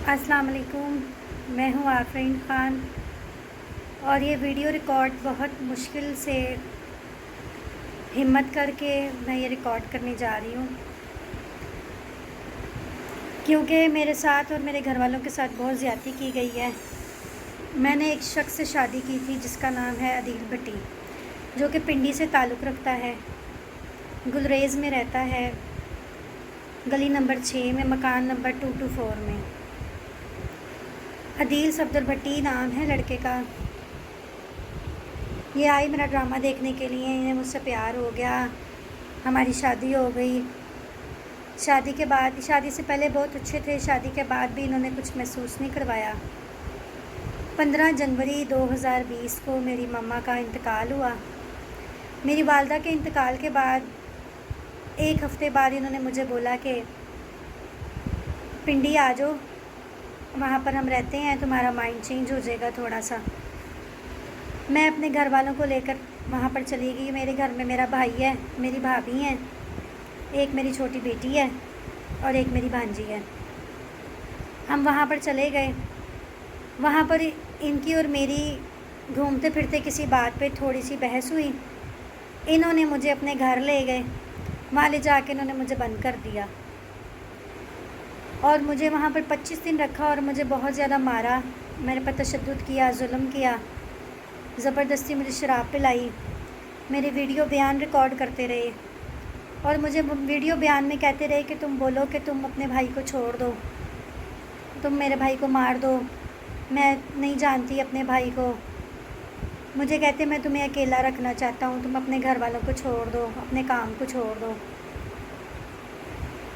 السلام علیکم، میں ہوں آفرین خان اور یہ ویڈیو ریکارڈ بہت مشکل سے ہمت کر کے میں یہ ریکارڈ کرنے جا رہی ہوں، کیونکہ میرے ساتھ اور میرے گھر والوں کے ساتھ بہت زیادتی کی گئی ہے۔ میں نے ایک شخص سے شادی کی تھی جس کا نام ہے عدیل بھٹی، جو کہ پنڈی سے تعلق رکھتا ہے، گلریز میں رہتا ہے، گلی نمبر 6 میں، مکان نمبر 224 میں۔ عدیل صفدر بھٹی نام ہے لڑکے کا۔ یہ آئی میرا ڈرامہ دیکھنے کے لیے، انہیں مجھ سے پیار ہو گیا، ہماری شادی ہو گئی۔ شادی سے پہلے بہت اچھے تھے، شادی کے بعد بھی انہوں نے کچھ محسوس نہیں کروایا۔ 15 جنوری 2020 کو میری مما کا انتقال ہوا۔ میری والدہ کے انتقال کے بعد ایک ہفتے بعد انہوں نے مجھے بولا کہ پنڈی آ جاؤ، وہاں پر ہم رہتے ہیں، تمہارا مائنڈ چینج ہو جائے گا تھوڑا سا۔ میں اپنے گھر والوں کو لے کر وہاں پر چلی گئی۔ میرے گھر میں میرا بھائی ہے، میری بھابھی ہیں، ایک میری چھوٹی بیٹی ہے اور ایک میری بھانجی ہے۔ ہم وہاں پر چلے گئے۔ وہاں پر ان کی اور میری گھومتے پھرتے کسی بات پہ تھوڑی سی بحث ہوئی۔ انہوں نے مجھے اپنے گھر لے گئے، وہاں لے جا کے انہوں نے مجھے بند کر دیا اور مجھے وہاں پر 25 دن رکھا اور مجھے بہت زیادہ مارا، میرے پر تشدد کیا، ظلم کیا، زبردستی مجھے شراب پلائی، میرے ویڈیو بیان ریکارڈ کرتے رہے اور مجھے ویڈیو بیان میں کہتے رہے کہ تم بولو کہ تم اپنے بھائی کو چھوڑ دو، تم میرے بھائی کو مار دو، میں نہیں جانتی اپنے بھائی کو۔ مجھے کہتے میں تمہیں اکیلا رکھنا چاہتا ہوں، تم اپنے گھر والوں کو چھوڑ دو، اپنے کام کو چھوڑ دو۔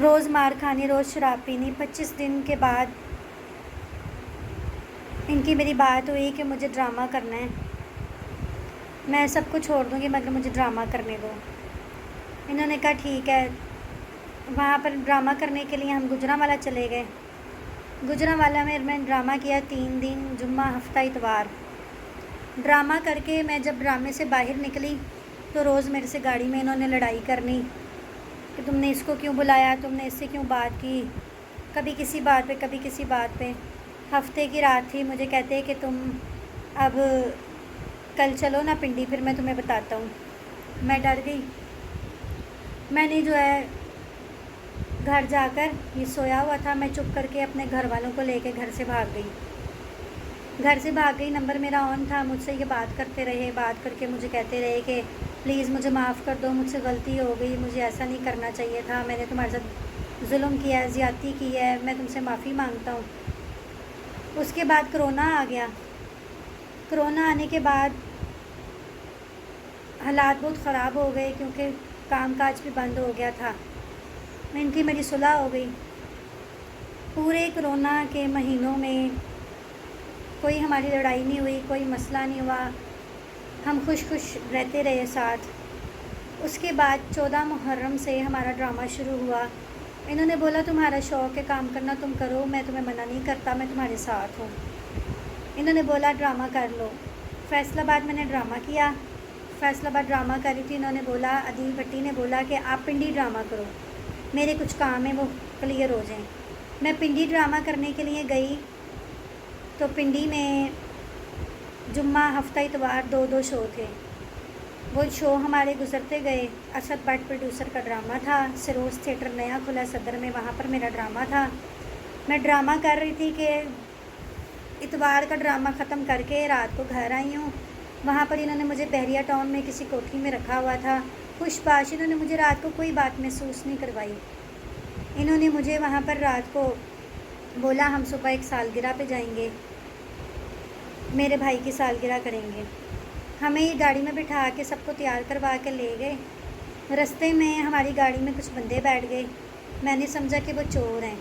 روز مار کھانی، روز شراب پینی۔ 25 دن کے بعد ان کی میری بات ہوئی کہ مجھے ڈرامہ کرنا ہے، میں سب کو چھوڑ دوں گی مگر مجھے ڈرامہ کرنے دو۔ انہوں نے کہا ٹھیک ہے۔ وہاں پر ڈرامہ کرنے کے لیے ہم گجرانوالہ چلے گئے۔ گجرانوالہ میں نے ڈرامہ کیا 3 دن، جمعہ، ہفتہ، اتوار۔ ڈرامہ کر کے میں جب ڈرامے سے باہر نکلی تو روز میرے سے گاڑی میں انہوں نے لڑائی کرنی کہ تم نے اس کو کیوں بلایا، تم نے اس سے کیوں بات کی، کبھی کسی بات پہ کبھی کسی بات پہ۔ ہفتے کی رات تھی، مجھے کہتے کہ تم اب کل چلو نا پنڈی، پھر میں تمہیں بتاتا ہوں۔ میں ڈر گئی۔ میں نے جو ہے گھر جا کر، یہ سویا ہوا تھا، میں چپ کر کے اپنے گھر والوں کو لے کے گھر سے بھاگ گئی۔ نمبر میرا آن تھا، مجھ سے یہ بات کرتے رہے، بات کر کے مجھے کہتے رہے کہ پلیز مجھے معاف کر دو، مجھ سے غلطی ہو گئی، مجھے ایسا نہیں کرنا چاہیے تھا، میں نے تمہارے ساتھ ظلم کیا ہے، زیادتی کی ہے، میں تم سے معافی مانگتا ہوں۔ اس کے بعد کرونا آ گیا۔ کرونا آنے کے بعد حالات بہت خراب ہو گئے کیونکہ کام کاج بھی بند ہو گیا تھا۔ ان کی میری صلح ہو گئی۔ پورے کرونا کے مہینوں میں کوئی ہماری لڑائی نہیں ہوئی، کوئی مسئلہ نہیں ہوا، ہم خوش رہتے رہے ساتھ۔ اس کے بعد 14 محرم سے ہمارا ڈرامہ شروع ہوا۔ انہوں نے بولا تمہارا شوق ہے کام کرنا، تم کرو، میں تمہیں منع نہیں کرتا، میں تمہارے ساتھ ہوں۔ انہوں نے بولا ڈرامہ کر لو۔ فیصل آباد میں نے ڈرامہ کیا۔ فیصل آباد ڈرامہ کر رہی تھی، انہوں نے بولا، عدیل بھٹی نے بولا کہ آپ پنڈی ڈرامہ کرو، میرے کچھ کام ہیں وہ کلیئر ہو جائیں۔ میں پنڈی ڈرامہ کرنے کے لیے گئی تو پنڈی میں جمعہ، ہفتہ، اتوار 2 شو تھے۔ وہ شو ہمارے گزرتے گئے۔ اسد بٹ پروڈیوسر کا ڈرامہ تھا، سروس تھیٹر نیا کھلا صدر میں، وہاں پر میرا ڈرامہ تھا۔ میں ڈرامہ کر رہی تھی کہ اتوار کا ڈرامہ ختم کر کے رات کو گھر آئی ہوں۔ وہاں پر انہوں نے مجھے بحریہ ٹاؤن میں کسی کوٹھی میں رکھا ہوا تھا، خوش باش، انہوں نے مجھے رات کو کوئی بات محسوس نہیں کروائی۔ انہوں نے مجھے وہاں پر رات کو بولا ہم صبح ایک سالگرہ پہ جائیں گے، میرے بھائی کی سالگرہ کریں گے۔ ہمیں یہ گاڑی میں بٹھا کے سب کو تیار کروا کے لے گئے۔ رستے میں ہماری گاڑی میں کچھ بندے بیٹھ گئے، میں نے سمجھا کہ وہ چور ہیں۔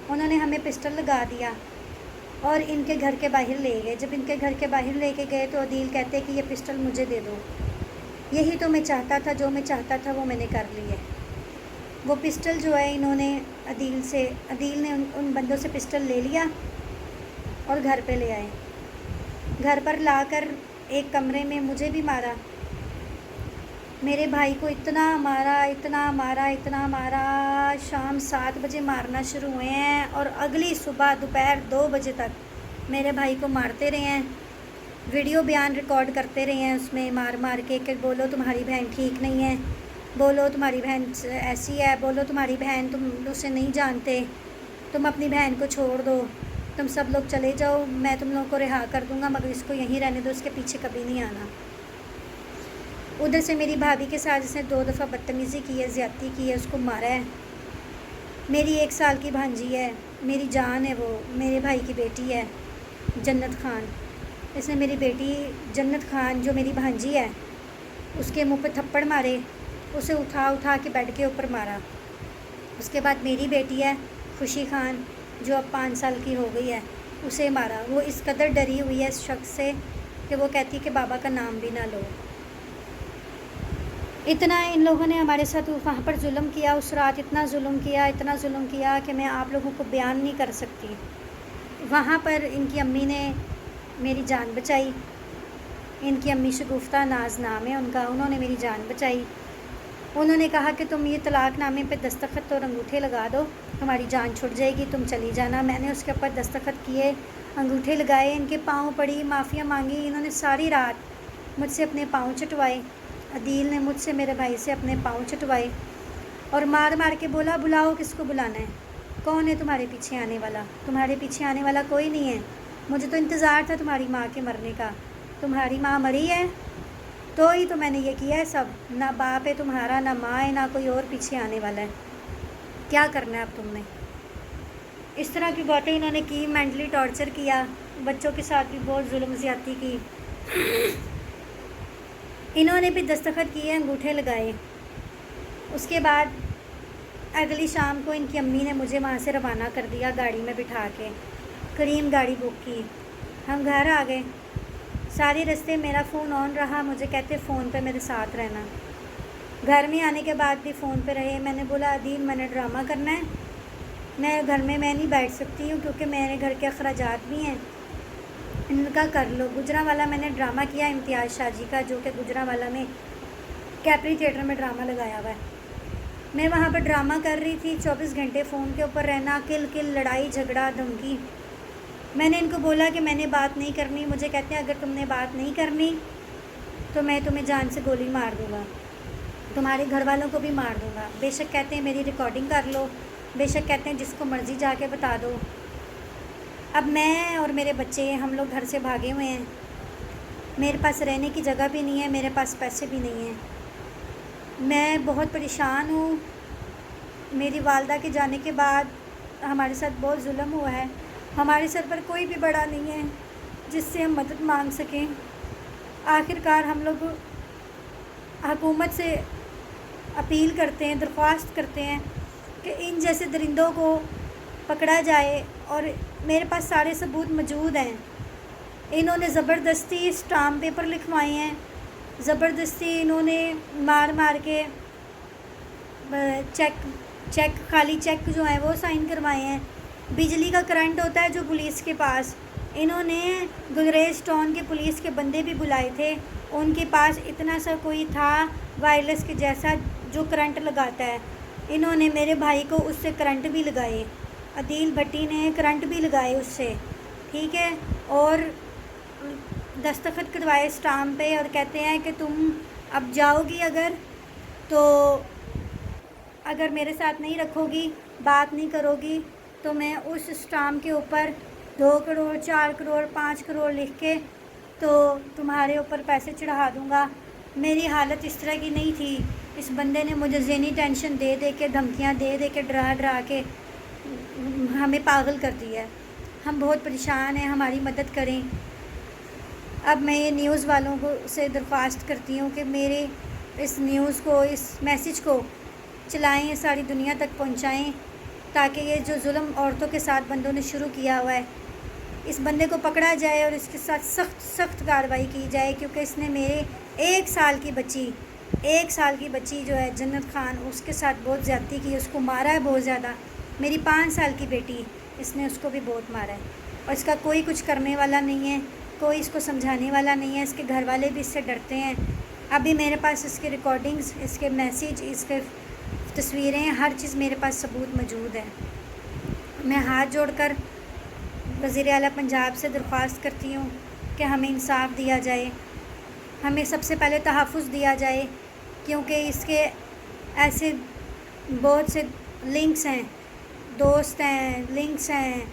انہوں نے ہمیں پسٹل لگا دیا اور ان کے گھر کے باہر لے گئے۔ جب ان کے گھر کے باہر لے کے گئے تو عدیل کہتے کہ یہ پسٹل مجھے دے دو، یہی تو میں چاہتا تھا، جو میں چاہتا تھا وہ میں نے کر لی ہے۔ وہ پسٹل جو ہے انہوں نے عدیل نے ان بندوں سے پسٹل لے لیا اور گھر پہ لے آئے۔ گھر پر لا کر ایک کمرے میں مجھے بھی مارا، میرے بھائی کو اتنا مارا، اتنا مارا، اتنا مارا، شام 7 بجے مارنا شروع ہوئے ہیں اور اگلی صبح دوپہر 2 بجے تک میرے بھائی کو مارتے رہے ہیں، ویڈیو بیان ریکارڈ کرتے رہے ہیں اس میں مار مار کے کہ بولو تمہاری بہن ٹھیک نہیں ہے، بولو تمہاری بہن ایسی ہے، بولو تمہاری بہن تم اسے نہیں جانتے، تم اپنی بہن کو چھوڑ دو، تم سب لوگ چلے جاؤ، میں تم لوگوں کو رہا کر دوں گا مگر اس کو یہیں رہنے دو، اس کے پیچھے کبھی نہیں آنا۔ ادھر سے میری بھابھی کے ساتھ اس نے 2 دفعہ بدتمیزی کی ہے، زیادتی کی ہے، اس کو مارا ہے۔ میری 1 سال کی بھانجی ہے، میری جان ہے، وہ میرے بھائی کی بیٹی ہے جنت خان، اس نے میری بیٹی جنت خان جو میری بھانجی ہے اس کے منہ پہ تھپڑ مارے، اسے اٹھا اٹھا کے بیڈ کے اوپر مارا۔ اس کے بعد میری بیٹی ہے خوشی خان جو اب 5 سال کی ہو گئی ہے، اسے مارا۔ وہ اس قدر ڈری ہوئی ہے اس شخص سے کہ وہ کہتی کہ بابا کا نام بھی نہ لو۔ اتنا ان لوگوں نے ہمارے ساتھ وہاں پر ظلم کیا، اس رات اتنا ظلم کیا، اتنا ظلم کیا کہ میں آپ لوگوں کو بیان نہیں کر سکتی۔ وہاں پر ان کی امی نے میری جان بچائی، ان کی امی شگفتہ ناز نام ہے ان کا، انہوں نے میری جان بچائی۔ انہوں نے کہا کہ تم یہ طلاق نامے پہ دستخط اور انگوٹھے لگا دو، تمہاری جان چھٹ جائے گی، تم چلی جانا۔ میں نے اس کے اوپر دستخط کیے، انگوٹھے لگائے، ان کے پاؤں پڑی، معافیاں مانگی۔ انہوں نے ساری رات مجھ سے اپنے پاؤں چٹوائے، عدیل نے مجھ سے میرے بھائی سے اپنے پاؤں چٹوائے اور مار مار کے بولا بلاؤ کس کو بلانا ہے، کون ہے تمہارے پیچھے آنے والا؟ تمہارے پیچھے آنے والا کوئی نہیں ہے، مجھے تو انتظار تھا تمہاری ماں کے مرنے کا، تمہاری ماں مری ہے تو ہی تو میں نے یہ کیا ہے سب، نہ باپ ہے تمہارا، نہ ماں ہے، نہ کوئی اور پیچھے آنے والا ہے، کیا کرنا ہے اب تم نے؟ اس طرح کی باتیں انہوں نے کی، مینٹلی ٹارچر کیا، بچوں کے ساتھ بھی بہت ظلم زیادتی کی۔ انہوں نے بھی دستخط کیے، انگوٹھے لگائے۔ اس کے بعد اگلی شام کو ان کی امی نے مجھے وہاں سے روانہ کر دیا گاڑی میں بٹھا کے، کریم گاڑی بک کی، ہم گھر آ گئے۔ سارے رستے میرا فون آن رہا، مجھے کہتے فون پہ میرے ساتھ رہنا۔ گھر میں آنے کے بعد بھی فون پہ رہے۔ میں نے بولا عدیل میں نے ڈرامہ کرنا ہے، میں گھر میں نہیں بیٹھ سکتی ہوں کیونکہ میرے گھر کے اخراجات بھی ہیں، ان کا کر لو۔ گجرانوالہ میں نے ڈرامہ کیا امتیاز شاہ جی کا، جو کہ گجرانوالہ میں کیپری تھیٹر میں ڈرامہ لگایا ہوا ہے۔ میں وہاں پر ڈرامہ کر رہی تھی، 24 گھنٹے فون کے اوپر رہنا، کل کل، لڑائی جھگڑا دھمکی۔ میں نے ان کو بولا کہ میں نے بات نہیں کرنی، مجھے کہتے ہیں اگر تم نے بات نہیں کرنی تو میں تمہیں جان سے گولی مار دوں گا، تمہارے گھر والوں کو بھی مار دوں گا۔ بے شک کہتے ہیں میری ریکارڈنگ کر لو، بے شک کہتے ہیں جس کو مرضی جا کے بتا دو۔ اب میں اور میرے بچے ہم لوگ گھر سے بھاگے ہوئے ہیں، میرے پاس رہنے کی جگہ بھی نہیں ہے، میرے پاس پیسے بھی نہیں ہیں، میں بہت پریشان ہوں۔ میری والدہ کے جانے کے بعد ہمارے ساتھ بہت ظلم ہوا ہے، ہمارے سر پر کوئی بھی بڑا نہیں ہے جس سے ہم مدد مانگ سکیں۔ آخر کار ہم لوگ حکومت سے اپیل کرتے ہیں، درخواست کرتے ہیں کہ ان جیسے درندوں کو پکڑا جائے، اور میرے پاس سارے ثبوت موجود ہیں۔ انہوں نے زبردستی اسٹامپ پیپر لکھوائے ہیں، زبردستی انہوں نے مار مار کے چیک خالی چیک جو ہیں وہ سائن کروائے ہیں۔ بجلی کا کرنٹ ہوتا ہے جو پولیس کے پاس، انہوں نے گلریز ٹاؤن کے پولیس کے بندے بھی بلائے تھے، ان کے پاس اتنا سا کوئی تھا وائرلیس کے جیسا جو کرنٹ لگاتا ہے، انہوں نے میرے بھائی کو اس سے کرنٹ بھی لگائے، عدیل بھٹی نے کرنٹ بھی لگائے اس سے، ٹھیک ہے، اور دستخط کروائے اسٹامپ پہ، اور کہتے ہیں کہ تم اب جاؤ گی اگر میرے ساتھ نہیں رکھو گی، بات نہیں کرو گی تو میں اس اسٹامپ کے اوپر 2 کروڑ 4 کروڑ 5 کروڑ لکھ کے تو تمہارے اوپر پیسے چڑھا دوں گا۔ میری حالت اس طرح کی نہیں تھی، اس بندے نے مجھے ذہنی ٹینشن دے دے کے، دھمکیاں دے دے کے، ڈرا ڈرا کے ہمیں پاگل کر دیا ہے۔ ہم بہت پریشان ہیں، ہماری مدد کریں۔ اب میں یہ نیوز والوں کو سے درخواست کرتی ہوں کہ میرے اس نیوز کو، اس میسیج کو چلائیں، ساری دنیا تک پہنچائیں، تاکہ یہ جو ظلم عورتوں کے ساتھ بندوں نے شروع کیا ہوا ہے اس بندے کو پکڑا جائے اور اس کے ساتھ سخت سخت کارروائی کی جائے، کیونکہ اس نے میرے 1 سال کی بچی جو ہے جنت خان، اس کے ساتھ بہت زیادتی کی، اس کو مارا ہے بہت زیادہ۔ میری 5 سال کی بیٹی، اس نے اس کو بھی بہت مارا ہے، اور اس کا کوئی کچھ کرنے والا نہیں ہے، کوئی اس کو سمجھانے والا نہیں ہے، اس کے گھر والے بھی اس سے ڈرتے ہیں۔ ابھی میرے پاس اس کے ریکارڈنگز، اس کے میسیج، اس کے تصویریں، ہر چیز میرے پاس ثبوت موجود ہے۔ میں ہاتھ جوڑ کر وزیر اعلیٰ پنجاب سے درخواست کرتی ہوں کہ ہمیں انصاف دیا جائے، ہمیں سب سے پہلے تحفظ دیا جائے، کیونکہ اس کے ایسے بہت سے لنکس ہیں، دوست ہیں، لنکس ہیں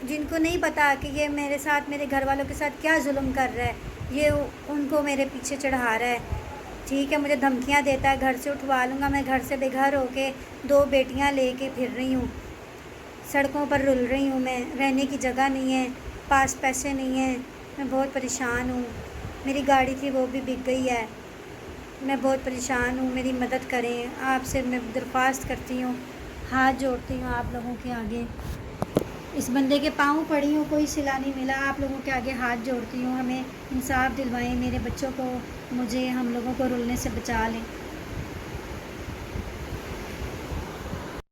جن کو نہیں پتہ کہ یہ میرے ساتھ، میرے گھر والوں کے ساتھ کیا ظلم کر رہا ہے، یہ ان کو میرے پیچھے چڑھا رہا ہے۔ ٹھیک ہے، مجھے دھمکیاں دیتا ہے، گھر سے اٹھوا لوں گا، میں گھر سے بے گھر ہو کے 2 بیٹیاں لے کے پھر رہی ہوں، سڑکوں پر رل رہی ہوں، میں رہنے کی جگہ نہیں ہے، پاس پیسے نہیں ہیں، میں بہت پریشان ہوں، میری گاڑی تھی وہ بھی بک گئی ہے، میں بہت پریشان ہوں، میری مدد کریں، آپ سے میں درخواست کرتی ہوں، ہاتھ جوڑتی ہوں آپ لوگوں کے آگے، اس بندے کے پاؤں پڑی ہوں، کوئی صلہ نہیں ملا، آپ لوگوں کے آگے ہاتھ جوڑتی ہوں، ہمیں انصاف دلوائیں، میرے بچوں کو، مجھے، ہم لوگوں کو رلنے سے بچا لیں۔